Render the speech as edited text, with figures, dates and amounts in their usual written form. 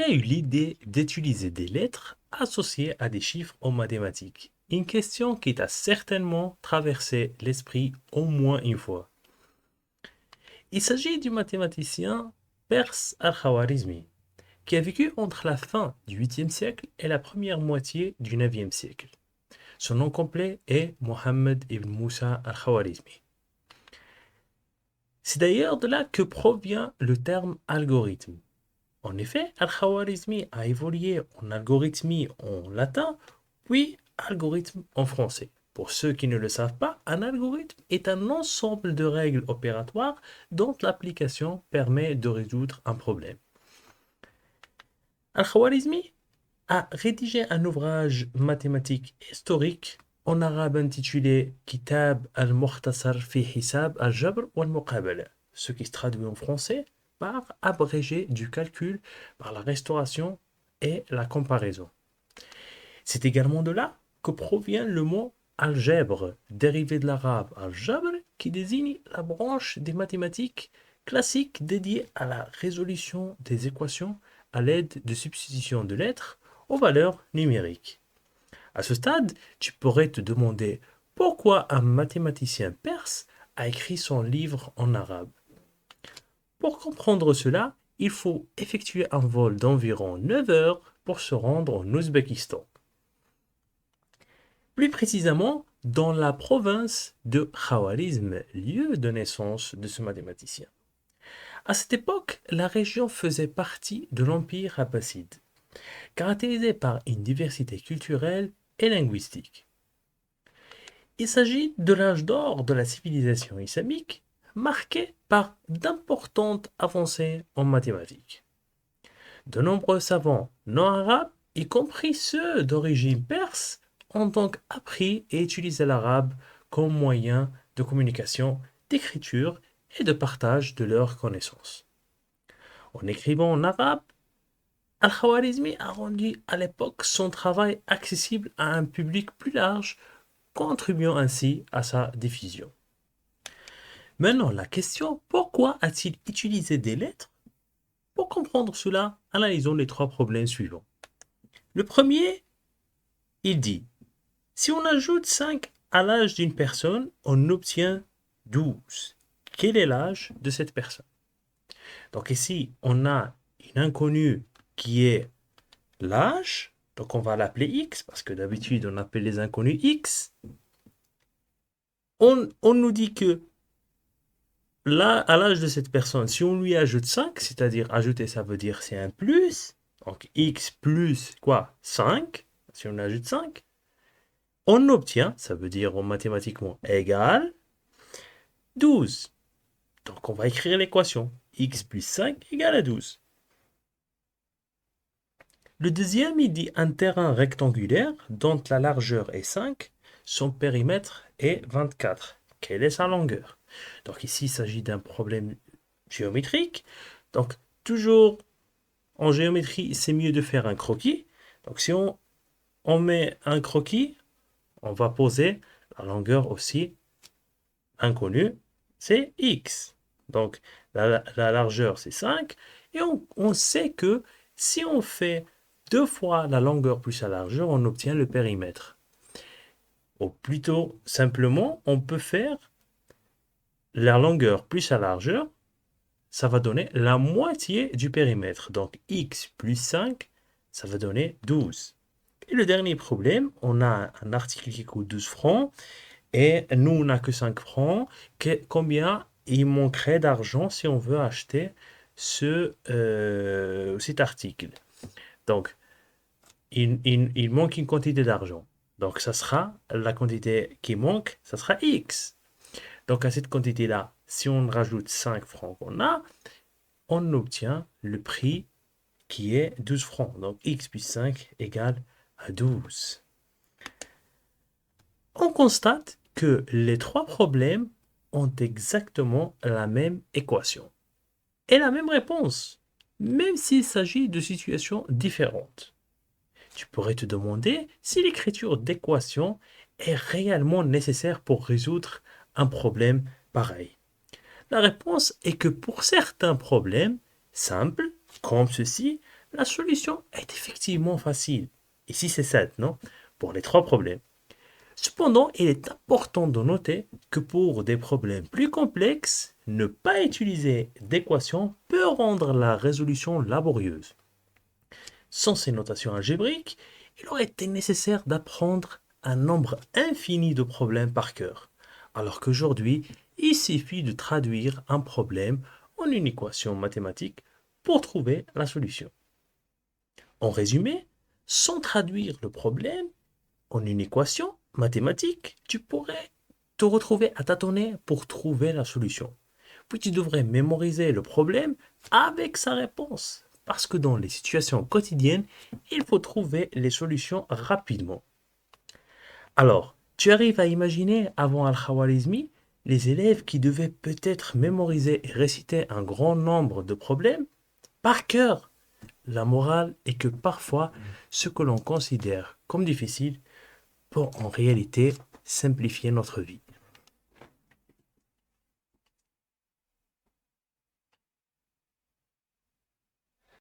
a eu l'idée d'utiliser des lettres associées à des chiffres en mathématiques? Une question qui t'a certainement traversé l'esprit au moins une fois. Il s'agit du mathématicien perse al-Khwarizmi, qui a vécu entre la fin du 8e siècle et la première moitié du 9e siècle. Son nom complet est Mohammed ibn Moussa al-Khwarizmi. C'est d'ailleurs de là que provient le terme algorithme. En effet, al-Khwarizmi a évolué en algorithmie en latin, puis algorithme en français. Pour ceux qui ne le savent pas, un algorithme est un ensemble de règles opératoires dont l'application permet de résoudre un problème. Al-Khwarizmi a rédigé un ouvrage mathématique historique en arabe intitulé Kitab al-Mukhtasar fi Hisab al-Jabr wal-Muqabala, ce qui se traduit en français par abrégé du calcul par la restauration et la comparaison. C'est également de là que provient le mot algèbre, dérivé de l'arabe al-Jabr, qui désigne la branche des mathématiques classiques dédiée à la résolution des équations à l'aide de substitution de lettres aux valeurs numériques. À ce stade, tu pourrais te demander pourquoi un mathématicien perse a écrit son livre en arabe. Pour comprendre cela, il faut effectuer un vol d'environ 9 heures pour se rendre en Ouzbékistan. Plus précisément, dans la province de Khawarizm, lieu de naissance de ce mathématicien. À cette époque, la région faisait partie de l'Empire abbasside, caractérisé par une diversité culturelle et linguistique. Il s'agit de l'âge d'or de la civilisation islamique, marqué par d'importantes avancées en mathématiques. De nombreux savants non arabes, y compris ceux d'origine perse, ont donc appris et utilisé l'arabe comme moyen de communication, d'écriture et de partage de leurs connaissances. En écrivant en arabe, Al-Khwarizmi a rendu à l'époque son travail accessible à un public plus large, contribuant ainsi à sa diffusion. Maintenant, la question, pourquoi a-t-il utilisé des lettres? Pour comprendre cela, analysons les trois problèmes suivants. Le premier, il dit, si on ajoute 5 à l'âge d'une personne, on obtient 12. Quel est l'âge de cette personne? Donc ici, on a une inconnue qui est l'âge, donc on va l'appeler X, parce que d'habitude on appelle les inconnus X. On nous dit que là, à l'âge de cette personne, si on lui ajoute 5, c'est-à-dire ajouter, ça veut dire c'est un plus, donc X plus quoi? 5, si on ajoute 5, on obtient, ça veut dire mathématiquement égal, 12. Donc on va écrire l'équation. X plus 5 égale à 12. Le deuxième, il dit un terrain rectangulaire dont la largeur est 5, son périmètre est 24. Quelle est sa longueur? Donc ici, il s'agit d'un problème géométrique. Donc toujours en géométrie, c'est mieux de faire un croquis. Donc si on met un croquis, on va poser la longueur aussi inconnue, c'est x. Donc la largeur, c'est 5. Et on sait que si on fait 2 fois la longueur plus la largeur, on obtient le périmètre. Ou plutôt simplement, on peut faire la longueur plus la largeur, ça va donner la moitié du périmètre. Donc x plus 5, ça va donner 12. Et le dernier problème, on a un article qui coûte 12 francs et nous, on n'a que 5 francs. Combien il manquerait d'argent si on veut acheter cet article? Donc, il manque une quantité d'argent. Donc, ça sera la quantité qui manque, ça sera X. Donc, à cette quantité-là, si on rajoute 5 francs qu'on a, on obtient le prix qui est 12 francs. Donc, X plus 5 égale à 12. On constate que les trois problèmes ont exactement la même équation et la même réponse, même s'il s'agit de situations différentes. Tu pourrais te demander si l'écriture d'équations est réellement nécessaire pour résoudre un problème pareil. La réponse est que pour certains problèmes simples, comme ceci, la solution est effectivement facile. Ici, c'est 7, non? Pour les trois problèmes. Cependant, il est important de noter que pour des problèmes plus complexes, ne pas utiliser d'équation peut rendre la résolution laborieuse. Sans ces notations algébriques, il aurait été nécessaire d'apprendre un nombre infini de problèmes par cœur, alors qu'aujourd'hui, il suffit de traduire un problème en une équation mathématique pour trouver la solution. En résumé, sans traduire le problème en une équation mathématique, tu pourrais te retrouver à tâtonner pour trouver la solution. Puis tu devrais mémoriser le problème avec sa réponse. Parce que dans les situations quotidiennes, il faut trouver les solutions rapidement. Alors, tu arrives à imaginer avant Al-Khawarizmi les élèves qui devaient peut-être mémoriser et réciter un grand nombre de problèmes par cœur. La morale est que parfois, ce que l'on considère comme difficile peut en réalité simplifier notre vie.